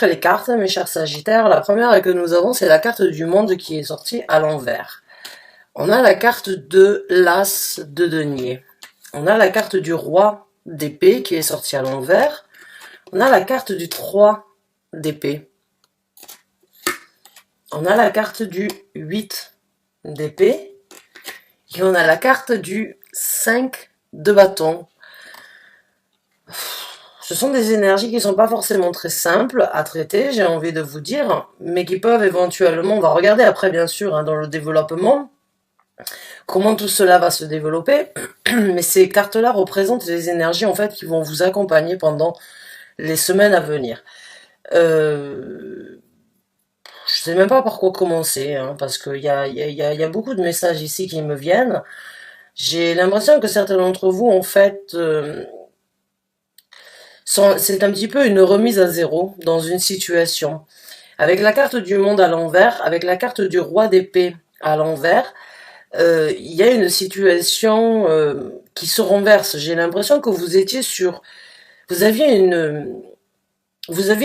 Les cartes, mes chers Sagittaires. La première que nous avons, c'est la carte du monde qui est sortie à l'envers. On a la carte de l'As de denier. On a la carte du roi d'épée qui est sortie à l'envers. On a la carte du 3 d'épée. On a la carte du 8 d'épée. Et on a la carte du 5 de bâton. Ce sont des énergies qui ne sont pas forcément très simples à traiter, j'ai envie de vous dire, mais qui peuvent éventuellement, on va regarder après bien sûr dans le développement, comment tout cela va se développer, mais ces cartes-là représentent les énergies en fait qui vont vous accompagner pendant les semaines à venir. Je sais même pas par quoi commencer, parce qu'il y a beaucoup de messages ici qui me viennent. J'ai l'impression que certains d'entre vous, en fait, c'est un petit peu une remise à zéro dans une situation. Avec la carte du monde à l'envers, avec la carte du roi d'épée à l'envers, il y a une situation qui se renverse. J'ai l'impression que vous étiez sur... Vous aviez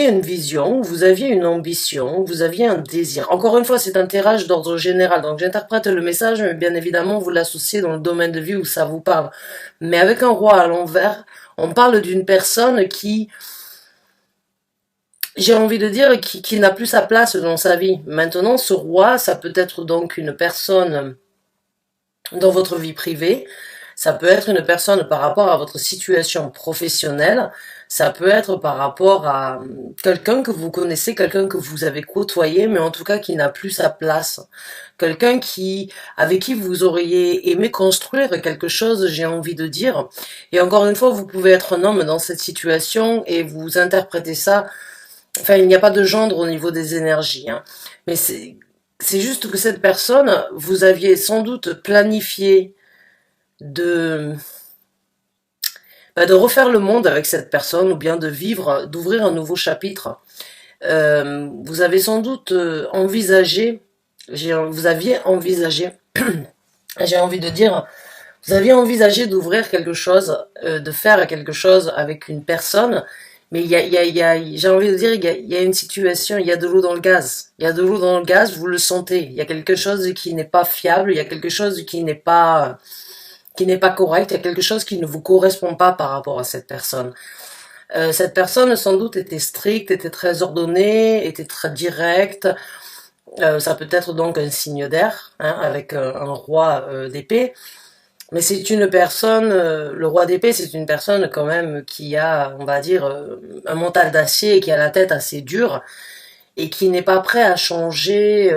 une vision, vous aviez une ambition, vous aviez un désir. Encore une fois, c'est un tirage d'ordre général, donc j'interprète le message, mais bien évidemment, vous l'associez dans le domaine de vie où ça vous parle. Mais avec un roi à l'envers, on parle d'une personne qui, j'ai envie de dire, qui n'a plus sa place dans sa vie. Maintenant, ce roi, ça peut être donc une personne dans votre vie privée, ça peut être une personne par rapport à votre situation professionnelle, ça peut être par rapport à quelqu'un que vous connaissez, quelqu'un que vous avez côtoyé, mais en tout cas qui n'a plus sa place. Quelqu'un avec qui vous auriez aimé construire quelque chose, j'ai envie de dire. Et encore une fois, vous pouvez être un homme dans cette situation et vous interprétez ça. Enfin, il n'y a pas de gendre au niveau des énergies, mais c'est juste que cette personne, vous aviez sans doute planifié de refaire le monde avec cette personne ou bien de vivre, d'ouvrir un nouveau chapitre. Vous avez sans doute envisagé, vous aviez envisagé, j'ai envie de dire, vous aviez envisagé d'ouvrir quelque chose, de faire quelque chose avec une personne, mais j'ai envie de dire, il y a une situation, il y a de l'eau dans le gaz. Il y a de l'eau dans le gaz, vous le sentez. Il y a quelque chose qui n'est pas fiable, il y a quelque chose qui n'est pas correct, il y a quelque chose qui ne vous correspond pas par rapport à cette personne. Cette personne, sans doute, était stricte, était très ordonnée, était très directe. Ça peut être donc un signe d'air, avec un roi d'épée. Mais c'est une personne, le roi d'épée, c'est une personne quand même qui a, on va dire, un mental d'acier, qui a la tête assez dure, et qui n'est pas prêt à changer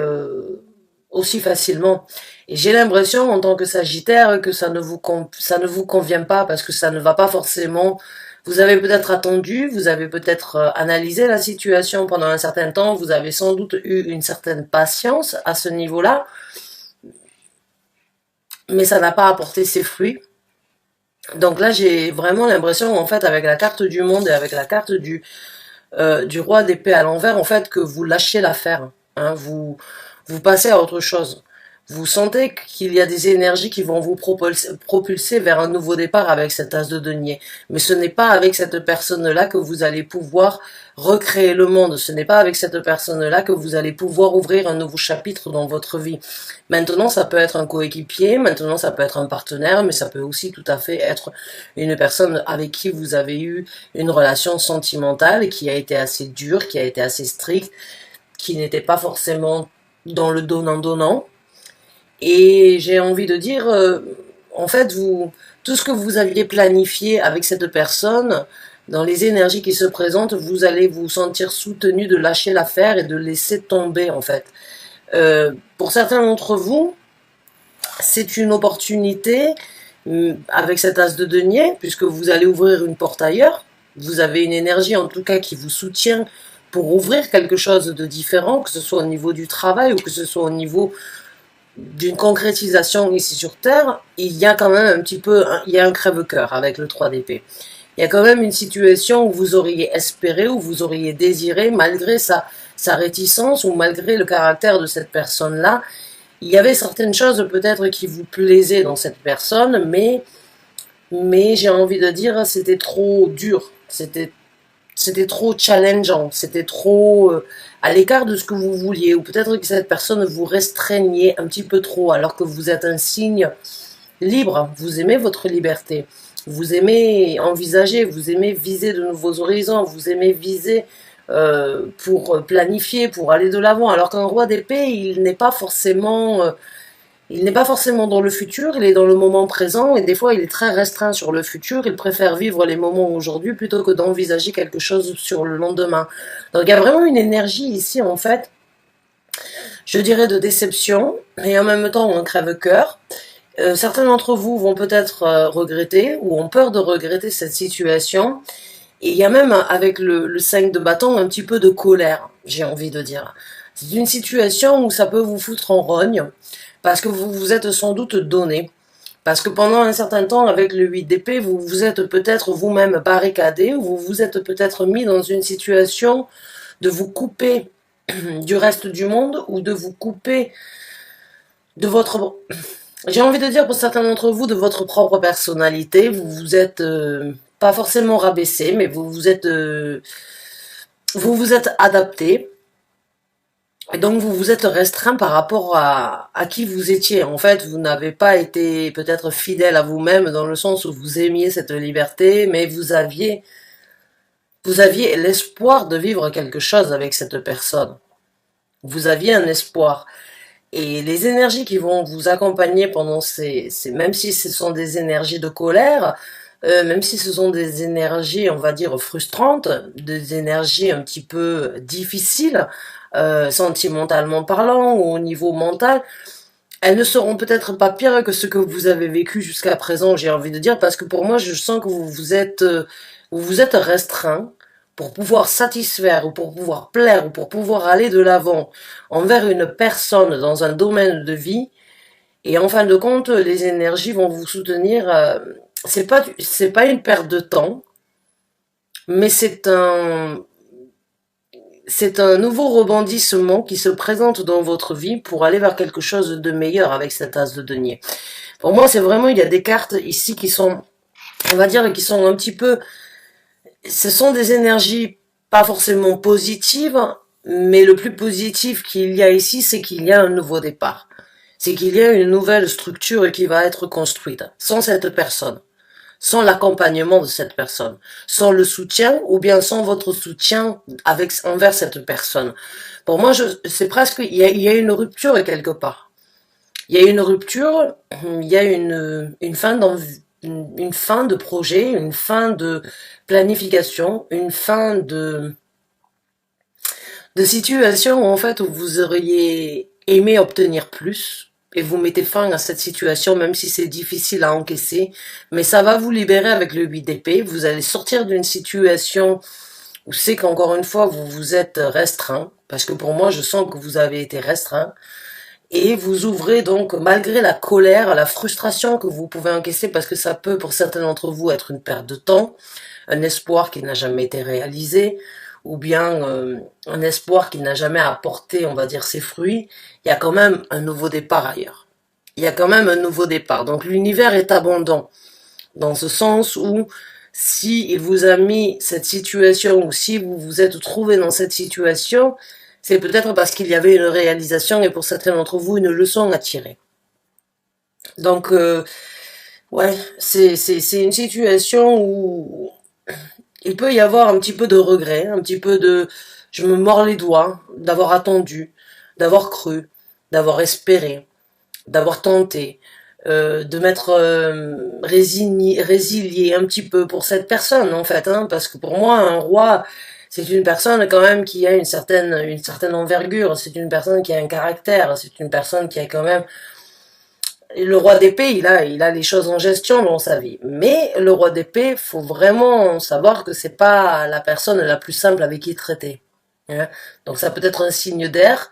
aussi facilement. Et j'ai l'impression, en tant que Sagittaire, que ça ne vous convient pas, parce que ça ne va pas forcément... Vous avez peut-être attendu, vous avez peut-être analysé la situation pendant un certain temps, vous avez sans doute eu une certaine patience à ce niveau-là, mais ça n'a pas apporté ses fruits. Donc là, j'ai vraiment l'impression, en fait, avec la carte du monde et avec la carte du roi d'épée à l'envers, en fait, que vous lâchez l'affaire. Vous passez à autre chose. Vous sentez qu'il y a des énergies qui vont vous propulser vers un nouveau départ avec cet as de denier. Mais ce n'est pas avec cette personne-là que vous allez pouvoir recréer le monde. Ce n'est pas avec cette personne-là que vous allez pouvoir ouvrir un nouveau chapitre dans votre vie. Maintenant, ça peut être un coéquipier, maintenant ça peut être un partenaire, mais ça peut aussi tout à fait être une personne avec qui vous avez eu une relation sentimentale qui a été assez dure, qui a été assez stricte, qui n'était pas forcément dans le donnant-donnant. Et j'ai envie de dire, en fait, tout ce que vous aviez planifié avec cette personne, dans les énergies qui se présentent, vous allez vous sentir soutenu de lâcher l'affaire et de laisser tomber, en fait. Pour certains d'entre vous, c'est une opportunité avec cet as de denier, puisque vous allez ouvrir une porte ailleurs. Vous avez une énergie, en tout cas, qui vous soutient pour ouvrir quelque chose de différent, que ce soit au niveau du travail ou que ce soit au niveau d'une concrétisation ici sur Terre. Il y a quand même un petit peu, il y a un crève-cœur avec le 3 d'épée. Il y a quand même une situation où vous auriez espéré, où vous auriez désiré, malgré sa réticence ou malgré le caractère de cette personne-là, il y avait certaines choses peut-être qui vous plaisaient dans cette personne, mais j'ai envie de dire, c'était trop dur, c'était c'était trop challengeant, c'était trop à l'écart de ce que vous vouliez, ou peut-être que cette personne vous restreignait un petit peu trop, alors que vous êtes un signe libre, vous aimez votre liberté, vous aimez envisager, vous aimez viser de nouveaux horizons, vous aimez viser pour planifier, pour aller de l'avant, alors qu'un roi d'épée, il n'est pas forcément dans le futur, il est dans le moment présent et des fois il est très restreint sur le futur, il préfère vivre les moments aujourd'hui plutôt que d'envisager quelque chose sur le lendemain. Donc il y a vraiment une énergie ici en fait, je dirais de déception et en même temps un crève-cœur. Certains d'entre vous vont peut-être regretter ou ont peur de regretter cette situation. Et il y a même avec le 5 de bâton un petit peu de colère, j'ai envie de dire. C'est une situation où ça peut vous foutre en rogne parce que vous vous êtes sans doute donné. Parce que pendant un certain temps, avec le 8 d'épée, vous vous êtes peut-être vous-même barricadé, ou vous vous êtes peut-être mis dans une situation de vous couper du reste du monde ou de vous couper de votre... J'ai envie de dire pour certains d'entre vous, de votre propre personnalité. Vous vous êtes pas forcément rabaissé, mais vous vous êtes adapté. Et donc vous vous êtes restreint par rapport à qui vous étiez. En fait, vous n'avez pas été peut-être fidèle à vous-même dans le sens où vous aimiez cette liberté, mais vous aviez l'espoir de vivre quelque chose avec cette personne. Vous aviez un espoir. Et les énergies qui vont vous accompagner pendant même si ce sont des énergies de colère, même si ce sont des énergies, on va dire, frustrantes, des énergies un petit peu difficiles, sentimentalement parlant ou au niveau mental, elles ne seront peut-être pas pires que ce que vous avez vécu jusqu'à présent, j'ai envie de dire, parce que pour moi, je sens que vous vous êtes restreint pour pouvoir satisfaire ou pour pouvoir plaire ou pour pouvoir aller de l'avant envers une personne dans un domaine de vie. Et en fin de compte, les énergies vont vous soutenir. C'est pas une perte de temps, mais c'est un nouveau rebondissement qui se présente dans votre vie pour aller vers quelque chose de meilleur avec cet as de denier. Pour moi, c'est vraiment, il y a des cartes ici qui sont, on va dire, qui sont un petit peu, ce sont des énergies pas forcément positives, mais le plus positif qu'il y a ici, c'est qu'il y a un nouveau départ. C'est qu'il y a une nouvelle structure qui va être construite sans cette personne, sans l'accompagnement de cette personne, sans le soutien ou bien sans votre soutien envers cette personne. Pour moi, c'est presque, il y a une rupture quelque part. Il y a une rupture, il y a une fin de projet, une fin de planification, une fin de situation en fait où vous auriez aimé obtenir plus et vous mettez fin à cette situation même si c'est difficile à encaisser, mais ça va vous libérer avec le 8 d'épée, vous allez sortir d'une situation où c'est qu'encore une fois vous vous êtes restreint, parce que pour moi je sens que vous avez été restreint, et vous ouvrez donc malgré la colère, la frustration que vous pouvez encaisser, parce que ça peut pour certains d'entre vous être une perte de temps, un espoir qui n'a jamais été réalisé, ou bien un espoir qui n'a jamais apporté, on va dire, ses fruits, il y a quand même un nouveau départ ailleurs. Il y a quand même un nouveau départ. Donc l'univers est abondant, dans ce sens où si il vous a mis cette situation, ou si vous vous êtes trouvé dans cette situation, c'est peut-être parce qu'il y avait une réalisation et pour certains d'entre vous, une leçon à tirer. Donc, ouais, c'est une situation où il peut y avoir un petit peu de regret, un petit peu de je me mords les doigts d'avoir attendu, d'avoir cru, d'avoir espéré, d'avoir tenté, de m'être résilié un petit peu pour cette personne en fait, hein, parce que pour moi un roi c'est une personne quand même qui a une certaine envergure, c'est une personne qui a un caractère, c'est une personne qui a quand même le roi d'épée, il a les choses en gestion dans sa vie. Mais le roi d'épée, faut vraiment savoir que c'est pas la personne la plus simple avec qui traiter. Hein. Donc ça peut être un signe d'air,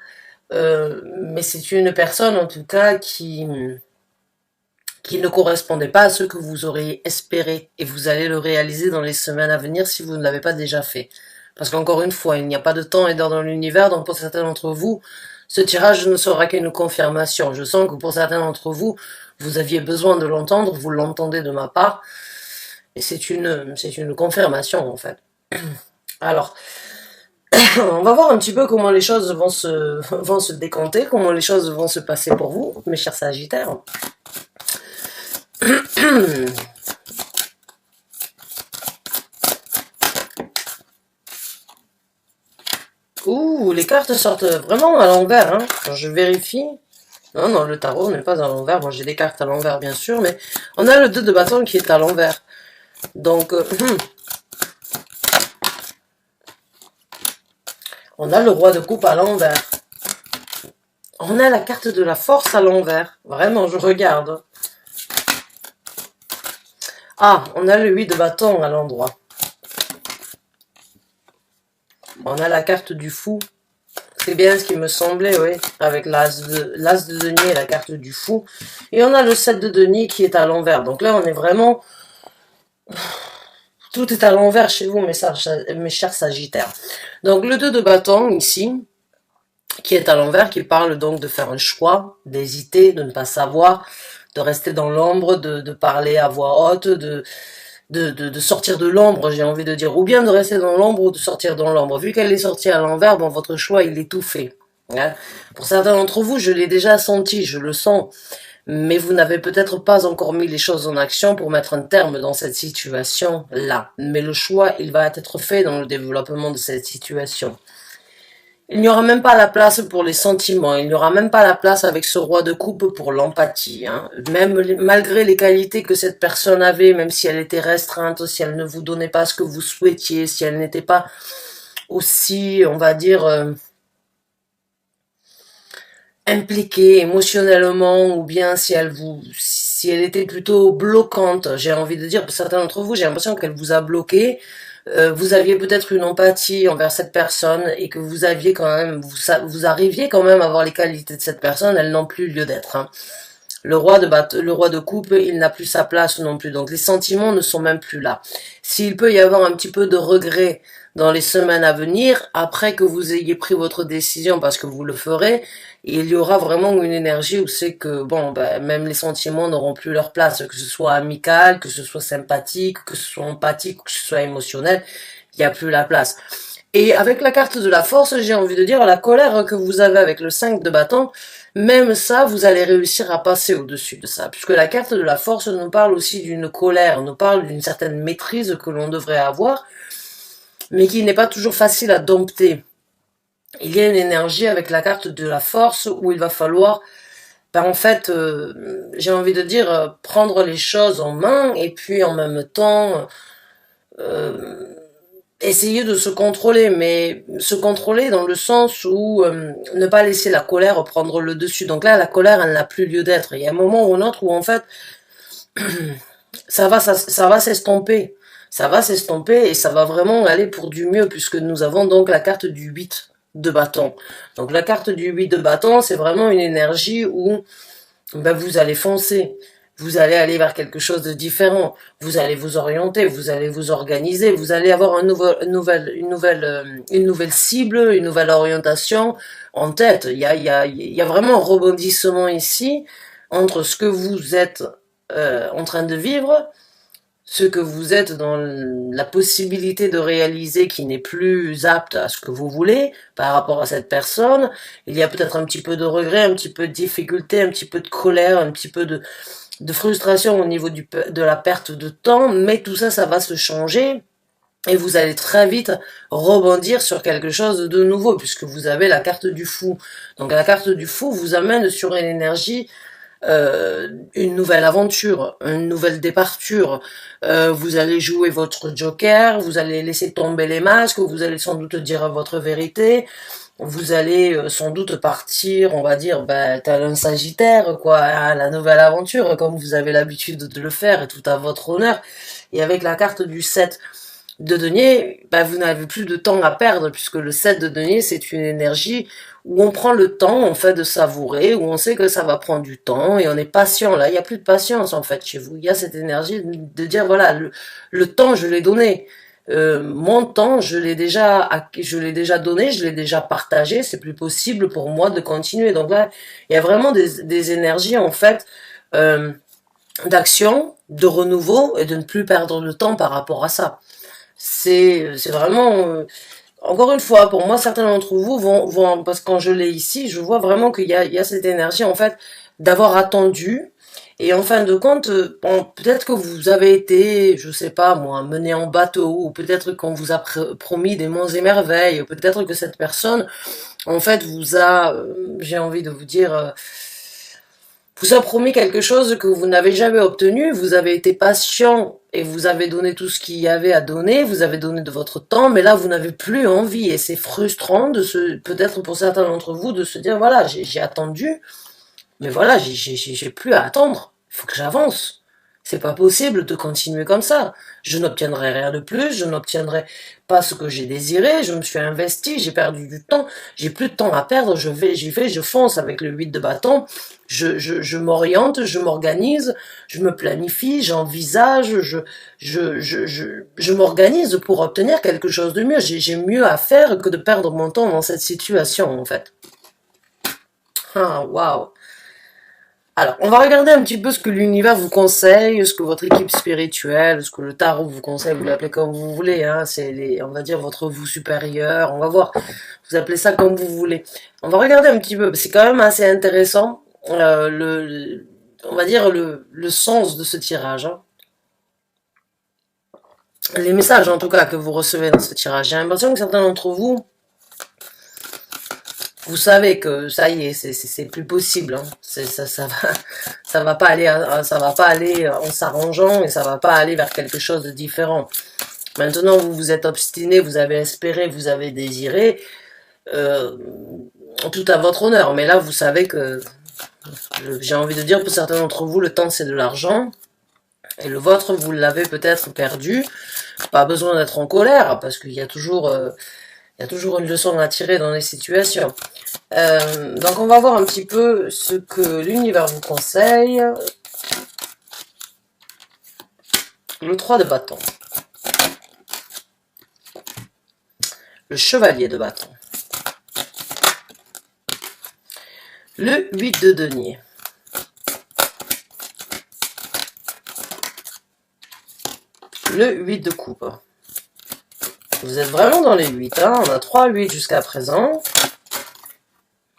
mais c'est une personne en tout cas qui ne correspondait pas à ce que vous auriez espéré. Et vous allez le réaliser dans les semaines à venir si vous ne l'avez pas déjà fait. Parce qu'encore une fois, il n'y a pas de temps et d'heure dans l'univers, donc pour certains d'entre vous, ce tirage ne sera qu'une confirmation. Je sens que pour certains d'entre vous, vous aviez besoin de l'entendre, vous l'entendez de ma part, et c'est une confirmation en fait. Alors, on va voir un petit peu comment les choses vont se décanter, comment les choses vont se passer pour vous, mes chers Sagittaires. Ouh, les cartes sortent vraiment à l'envers, hein. Quand je vérifie. Non, non, le tarot n'est pas à l'envers. Bon, j'ai des cartes à l'envers, bien sûr, mais on a le 2 de bâton qui est à l'envers. Donc, on a le roi de coupe à l'envers. On a la carte de la force à l'envers. Vraiment, je regarde. Ah, on a le 8 de bâton à l'endroit. On a la carte du fou. C'est bien ce qui me semblait, oui. Avec l'as de denier et la carte du fou. Et on a le 7 de denier qui est à l'envers. Donc là, on est vraiment... Tout est à l'envers chez vous, mes chers Sagittaires. Donc le 2 de bâton, ici, qui est à l'envers, qui parle donc de faire un choix, d'hésiter, de ne pas savoir, de rester dans l'ombre, de parler à voix haute, de sortir de l'ombre, j'ai envie de dire, ou bien de rester dans l'ombre ou de sortir dans l'ombre. Vu qu'elle est sortie à l'envers, bon, votre choix, il est tout fait. Hein. Pour certains d'entre vous, je l'ai déjà senti, je le sens, mais vous n'avez peut-être pas encore mis les choses en action pour mettre un terme dans cette situation-là. Mais le choix, il va être fait dans le développement de cette situation. Il n'y aura même pas la place pour les sentiments, il n'y aura même pas la place avec ce roi de coupe pour l'empathie. Hein. Même malgré les qualités que cette personne avait, même si elle était restreinte, si elle ne vous donnait pas ce que vous souhaitiez, si elle n'était pas aussi, on va dire, impliquée émotionnellement, ou bien si elle était plutôt bloquante, j'ai envie de dire, pour certains d'entre vous, j'ai l'impression qu'elle vous a bloqué. Vous aviez peut-être une empathie envers cette personne et que vous aviez quand même, vous arriviez quand même à voir les qualités de cette personne, elles n'ont plus lieu d'être. Hein. Le roi de coupe, il n'a plus sa place non plus. Donc les sentiments ne sont même plus là. S'il peut y avoir un petit peu de regret dans les semaines à venir, après que vous ayez pris votre décision, parce que vous le ferez, il y aura vraiment une énergie où c'est que, bon, ben, même les sentiments n'auront plus leur place, que ce soit amical, que ce soit sympathique, que ce soit empathique, que ce soit émotionnel, il n'y a plus la place. Et avec la carte de la force, j'ai envie de dire, la colère que vous avez avec le 5 de bâton, même ça, vous allez réussir à passer au-dessus de ça, puisque la carte de la force nous parle aussi d'une colère, nous parle d'une certaine maîtrise que l'on devrait avoir, mais qui n'est pas toujours facile à dompter. Il y a une énergie avec la carte de la force où il va falloir, ben en fait, j'ai envie de dire, prendre les choses en main et puis en même temps, essayer de se contrôler, mais se contrôler dans le sens où ne pas laisser la colère prendre le dessus. Donc là, la colère, elle n'a plus lieu d'être. Il y a un moment ou un autre où en fait, ça va s'estomper. Ça va s'estomper et ça va vraiment aller pour du mieux puisque nous avons donc la carte du 8 de bâton. Donc la carte du 8 de bâton, c'est vraiment une énergie où ben, vous allez foncer. Vous allez aller vers quelque chose de différent. Vous allez vous orienter, vous allez vous organiser, vous allez avoir une nouvelle cible, une nouvelle orientation en tête. Il y a vraiment un rebondissement ici entre ce que vous êtes en train de vivre, ce que vous êtes dans la possibilité de réaliser qui n'est plus apte à ce que vous voulez par rapport à cette personne. Il y a peut-être un petit peu de regret, un petit peu de difficulté, un petit peu de colère, un petit peu de frustration au niveau de la perte de temps, mais tout ça, ça va se changer et vous allez très vite rebondir sur quelque chose de nouveau puisque vous avez la carte du fou. Donc la carte du fou vous amène sur une énergie, une nouvelle aventure, une nouvelle départure. Vous allez jouer votre joker, vous allez laisser tomber les masques, vous allez sans doute dire votre vérité. Vous allez sans doute partir, on va dire, tel un sagittaire, quoi, à la nouvelle aventure, comme vous avez l'habitude de le faire, et tout à votre honneur. Et avec la carte du 7 de denier, vous n'avez plus de temps à perdre, puisque le 7 de denier, c'est une énergie où on prend le temps, en fait, de savourer, où on sait que ça va prendre du temps, et on est patient. Là, il n'y a plus de patience, en fait, chez vous. Il y a cette énergie de dire, voilà, le temps, je l'ai donné. Mon temps, je l'ai déjà donné, je l'ai déjà partagé, c'est plus possible pour moi de continuer. Donc là, il y a vraiment des énergies, en fait, d'action, de renouveau, et de ne plus perdre de temps par rapport à ça. C'est vraiment... encore une fois, pour moi, certains d'entre vous vont, parce que quand je l'ai ici, je vois vraiment qu'il y a cette énergie, en fait, d'avoir attendu. Et en fin de compte, bon, peut-être que vous avez été, je sais pas moi, mené en bateau, ou peut-être qu'on vous a promis des monts et merveilles, ou peut-être que cette personne, en fait, vous a, j'ai envie de vous dire, vous a promis quelque chose que vous n'avez jamais obtenu, vous avez été patient et vous avez donné tout ce qu'il y avait à donner, vous avez donné de votre temps, mais là vous n'avez plus envie et c'est frustrant de se, peut-être pour certains d'entre vous, de se dire voilà, j'ai attendu, mais voilà, j'ai plus à attendre, il faut que j'avance. C'est pas possible de continuer comme ça. Je n'obtiendrai rien de plus, je n'obtiendrai pas ce que j'ai désiré, je me suis investi, j'ai perdu du temps, j'ai plus de temps à perdre, j'y vais, je fonce avec le 8 de bâton, je m'oriente, je m'organise, je me planifie, j'envisage, je m'organise pour obtenir quelque chose de mieux. J'ai mieux à faire que de perdre mon temps dans cette situation, en fait. Ah, waouh. Alors, on va regarder un petit peu ce que l'univers vous conseille, ce que votre équipe spirituelle, ce que le tarot vous conseille, vous l'appelez comme vous voulez, hein, c'est on va dire votre vous supérieur, on va voir, vous appelez ça comme vous voulez. On va regarder un petit peu, c'est quand même assez intéressant, on va dire le sens de ce tirage, hein. Les messages en tout cas que vous recevez dans ce tirage. J'ai l'impression que certains d'entre vous, vous savez que ça y est, c'est plus possible. Hein. Ça va pas aller, ça va pas aller en s'arrangeant et ça va pas aller vers quelque chose de différent. Maintenant, vous vous êtes obstiné, vous avez espéré, vous avez désiré, tout à votre honneur. Mais là, vous savez que, j'ai envie de dire pour certains d'entre vous, le temps c'est de l'argent. Et le vôtre, vous l'avez peut-être perdu. Pas besoin d'être en colère, parce qu'il y a toujours... il y a toujours une leçon à tirer dans les situations. Donc on va voir un petit peu ce que l'univers vous conseille. Le 3 de bâton. Le chevalier de bâton. Le 8 de denier. Le 8 de coupe. Vous êtes vraiment dans les 8, hein. On a 3 8 jusqu'à présent.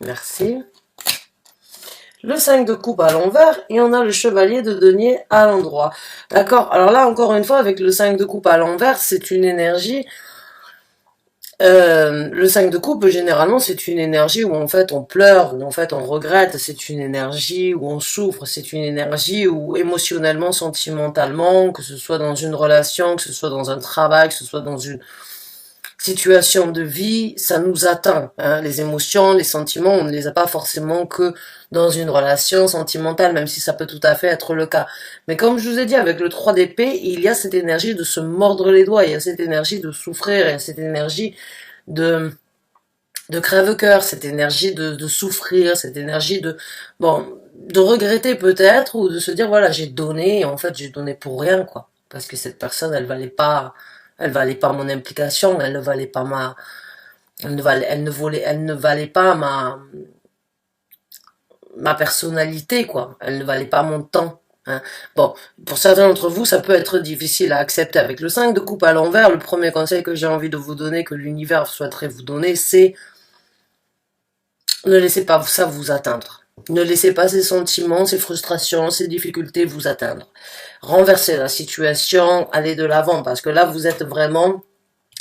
Merci. Le 5 de coupe à l'envers et on a le chevalier de denier à l'endroit. D'accord. Alors là, encore une fois, avec le 5 de coupe à l'envers, c'est une énergie... le 5 de coupe, généralement, c'est une énergie où en fait on pleure, où en fait on regrette, c'est une énergie où on souffre, c'est une énergie où émotionnellement, sentimentalement, que ce soit dans une relation, que ce soit dans un travail, que ce soit dans une situation de vie, ça nous atteint. Hein. Les émotions, les sentiments, on ne les a pas forcément que dans une relation sentimentale, même si ça peut tout à fait être le cas. Mais comme je vous ai dit, avec le 3 d'épée, il y a cette énergie de se mordre les doigts, il y a cette énergie de souffrir, il y a cette énergie de crève-cœur, cette énergie de souffrir, cette énergie de, bon, de regretter peut-être, ou de se dire, voilà, j'ai donné, et en fait, j'ai donné pour rien, quoi. Parce que cette personne, elle valait pas mon implication, elle ne valait pas elle ne valait pas ma personnalité, quoi. Elle ne valait pas mon temps. Hein. Bon, pour certains d'entre vous, ça peut être difficile à accepter. Avec le 5 de coupe à l'envers, le premier conseil que j'ai envie de vous donner, que l'univers souhaiterait vous donner, c'est ne laissez pas ça vous atteindre. Ne laissez pas ces sentiments, ces frustrations, ces difficultés vous atteindre. Renversez la situation, allez de l'avant, parce que là, vous êtes vraiment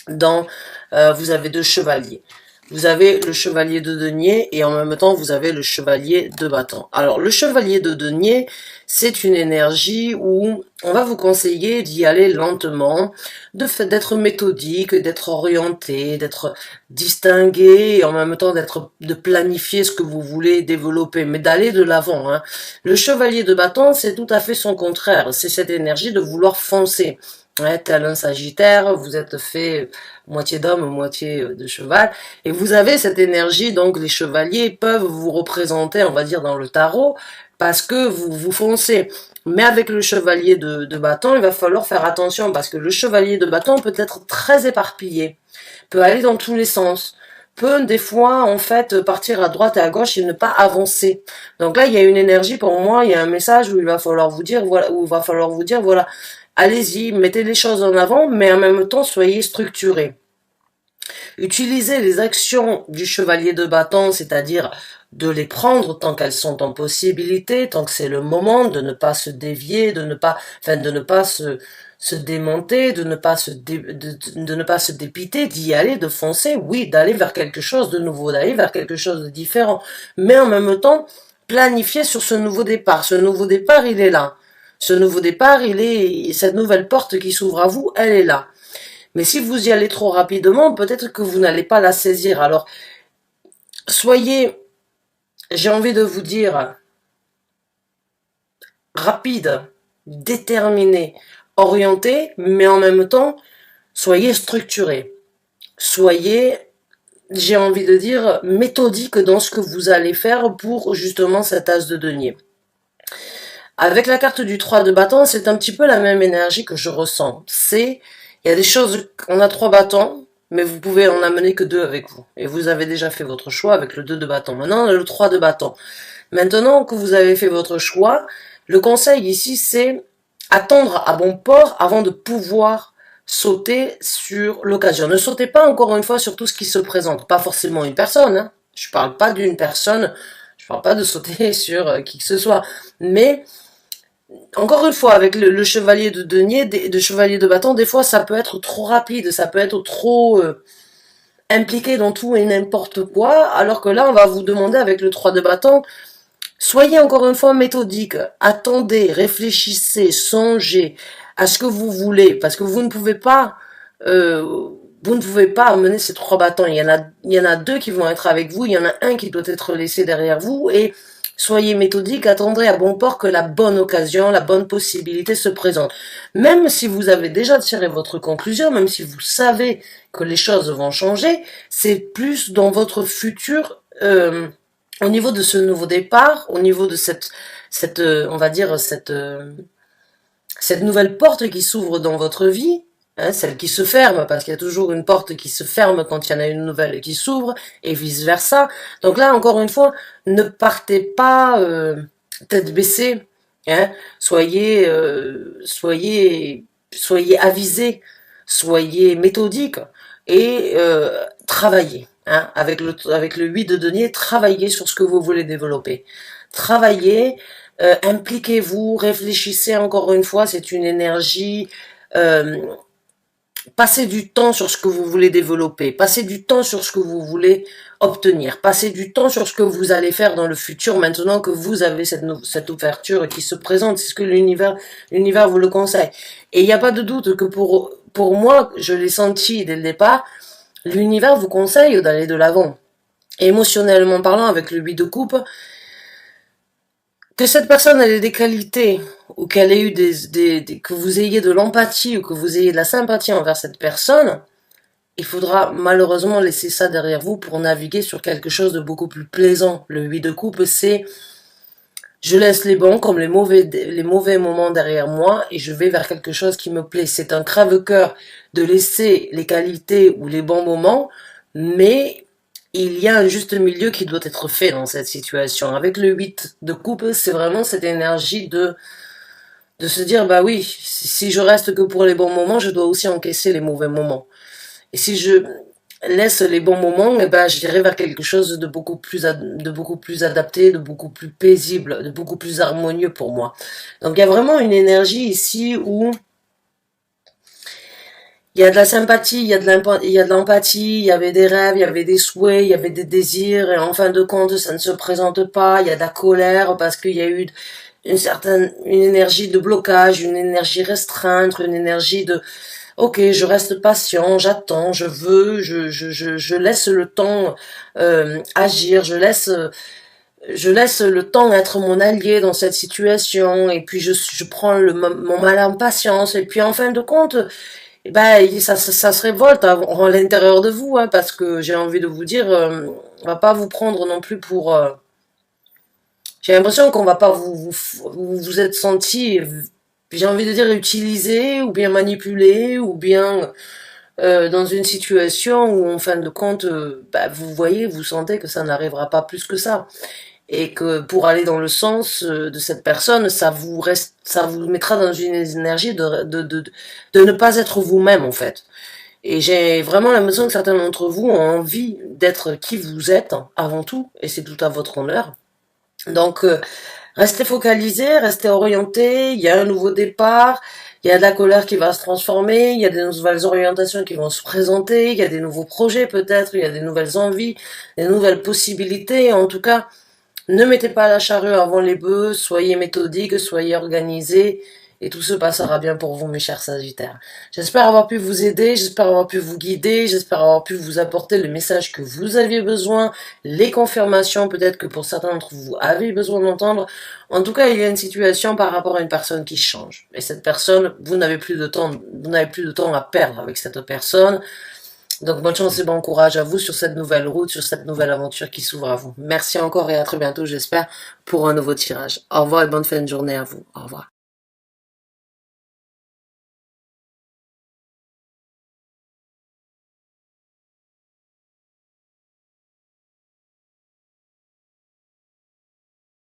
dans... vous avez 2 chevaliers. Vous avez le chevalier de denier et en même temps, vous avez le chevalier de bâton. Alors, le chevalier de denier, c'est une énergie où on va vous conseiller d'y aller lentement, d'être méthodique, d'être orienté, d'être distingué et en même temps de planifier ce que vous voulez développer, mais d'aller de l'avant. Hein. Le chevalier de bâton, c'est tout à fait son contraire. C'est cette énergie de vouloir foncer. Ouais, tel un sagittaire, vous êtes fait moitié d'homme, moitié de cheval, et vous avez cette énergie, donc les chevaliers peuvent vous représenter, on va dire, dans le tarot, parce que vous foncez. Mais avec le chevalier de bâton, il va falloir faire attention, parce que le chevalier de bâton peut être très éparpillé, peut aller dans tous les sens, peut des fois, en fait, partir à droite et à gauche et ne pas avancer. Donc là, il y a une énergie, pour moi, il y a un message où il va falloir vous dire, voilà, allez-y, mettez les choses en avant, mais en même temps, soyez structurés. Utilisez les actions du chevalier de bâton, c'est-à-dire de les prendre tant qu'elles sont en possibilité, tant que c'est le moment, de ne pas se dévier, de ne pas se démonter, de ne pas se dépiter, d'y aller, de foncer, oui, d'aller vers quelque chose de nouveau, d'aller vers quelque chose de différent. Mais en même temps, planifier sur ce nouveau départ. Ce nouveau départ, il est là. Ce nouveau départ, cette nouvelle porte qui s'ouvre à vous, elle est là. Mais si vous y allez trop rapidement, peut-être que vous n'allez pas la saisir. Alors, soyez, j'ai envie de vous dire, rapide, déterminé, orienté, mais en même temps, soyez structuré. Soyez, j'ai envie de dire, méthodique dans ce que vous allez faire pour justement cet as de denier. Avec la carte du 3 de bâton, c'est un petit peu la même énergie que je ressens. Il y a des choses, on a 3 bâtons, mais vous pouvez en amener que 2 avec vous. Et vous avez déjà fait votre choix avec le 2 de bâton. Maintenant, on a le 3 de bâton. Maintenant que vous avez fait votre choix, le conseil ici, c'est attendre à bon port avant de pouvoir sauter sur l'occasion. Ne sautez pas encore une fois sur tout ce qui se présente. Pas forcément une personne, hein. Je parle pas d'une personne, je parle pas de sauter sur qui que ce soit. Mais encore une fois, avec le chevalier de denier, de chevalier de bâton, des fois ça peut être trop rapide, ça peut être trop impliqué dans tout et n'importe quoi, alors que là on va vous demander avec le 3 de bâton, soyez encore une fois méthodique, attendez, réfléchissez, songez à ce que vous voulez, parce que vous ne pouvez pas amener ces 3 bâtons, il y en a 2 qui vont être avec vous, il y en a un qui doit être laissé derrière vous, et soyez méthodique, attendrez à bon port que la bonne occasion, la bonne possibilité se présente. Même si vous avez déjà tiré votre conclusion, même si vous savez que les choses vont changer, c'est plus dans votre futur, au niveau de ce nouveau départ, au niveau de on va dire, cette nouvelle porte qui s'ouvre dans votre vie, hein, celle qui se ferme, parce qu'il y a toujours une porte qui se ferme quand il y en a une nouvelle qui s'ouvre, et vice versa. Donc là, encore une fois, ne partez pas tête baissée, hein, soyez avisés, soyez méthodiques, et travaillez. Hein, avec le 8 de denier, travaillez sur ce que vous voulez développer. Travaillez, impliquez-vous, réfléchissez encore une fois, c'est une énergie. Euh, Passez du temps sur ce que vous voulez développer, passez du temps sur ce que vous voulez obtenir, passez du temps sur ce que vous allez faire dans le futur maintenant que vous avez cette ouverture qui se présente, c'est ce que l'univers vous le conseille. Et il n'y a pas de doute que pour moi, je l'ai senti dès le départ, l'univers vous conseille d'aller de l'avant. Émotionnellement parlant, avec le 8 de coupe, que cette personne ait des qualités, ou qu'elle ait eu que vous ayez de l'empathie, ou que vous ayez de la sympathie envers cette personne, il faudra malheureusement laisser ça derrière vous pour naviguer sur quelque chose de beaucoup plus plaisant. Le 8 de coupe, c'est je laisse les bons comme les mauvais moments derrière moi et je vais vers quelque chose qui me plaît. C'est un crève-cœur de laisser les qualités ou les bons moments, mais il y a un juste milieu qui doit être fait dans cette situation. Avec le 8 de coupe, c'est vraiment cette énergie de se dire, bah oui, si je reste que pour les bons moments, je dois aussi encaisser les mauvais moments. Et si je laisse les bons moments, eh ben, j'irai vers quelque chose de beaucoup plus adapté, de beaucoup plus paisible, de beaucoup plus harmonieux pour moi. Donc il y a vraiment une énergie ici où il y a de la sympathie, il y a de l'empathie, il y avait des rêves, il y avait des souhaits, il y avait des désirs, et en fin de compte, ça ne se présente pas, il y a de la colère parce qu'il y a eu une énergie de blocage, une énergie restreinte, une énergie de ok, je reste patient, j'attends, je laisse le temps agir, je laisse le temps être mon allié dans cette situation, et puis je prends mon mal en patience, et puis en fin de compte, eh ben ça se révolte à l'intérieur de vous, hein, parce que j'ai envie de vous dire, on va pas vous prendre non plus pour j'ai l'impression qu'on va pas vous êtes senti, j'ai envie de dire utilisé, ou bien manipulé, ou bien dans une situation où en fin de compte, bah, vous voyez, vous sentez que ça n'arrivera pas plus que ça. et que pour aller dans le sens de cette personne, ça vous mettra dans une énergie de ne pas être vous-même en fait. Et j'ai vraiment l'impression que certains d'entre vous ont envie d'être qui vous êtes avant tout, et c'est tout à votre honneur. Donc, restez focalisés, restez orientés, il y a un nouveau départ, il y a de la colère qui va se transformer, il y a des nouvelles orientations qui vont se présenter, il y a des nouveaux projets peut-être, il y a des nouvelles envies, des nouvelles possibilités. En tout cas, ne mettez pas la charrue avant les bœufs, soyez méthodiques, soyez organisés, et tout se passera bien pour vous, mes chers Sagittaires. J'espère avoir pu vous aider, j'espère avoir pu vous guider, j'espère avoir pu vous apporter le message que vous aviez besoin, les confirmations peut-être que pour certains d'entre vous avez besoin d'entendre. En tout cas, il y a une situation par rapport à une personne qui change. Et cette personne, vous n'avez plus de temps à perdre avec cette personne. Donc bonne chance et bon courage à vous sur cette nouvelle route, sur cette nouvelle aventure qui s'ouvre à vous. Merci encore et à très bientôt, j'espère, pour un nouveau tirage. Au revoir et bonne fin de journée à vous. Au revoir.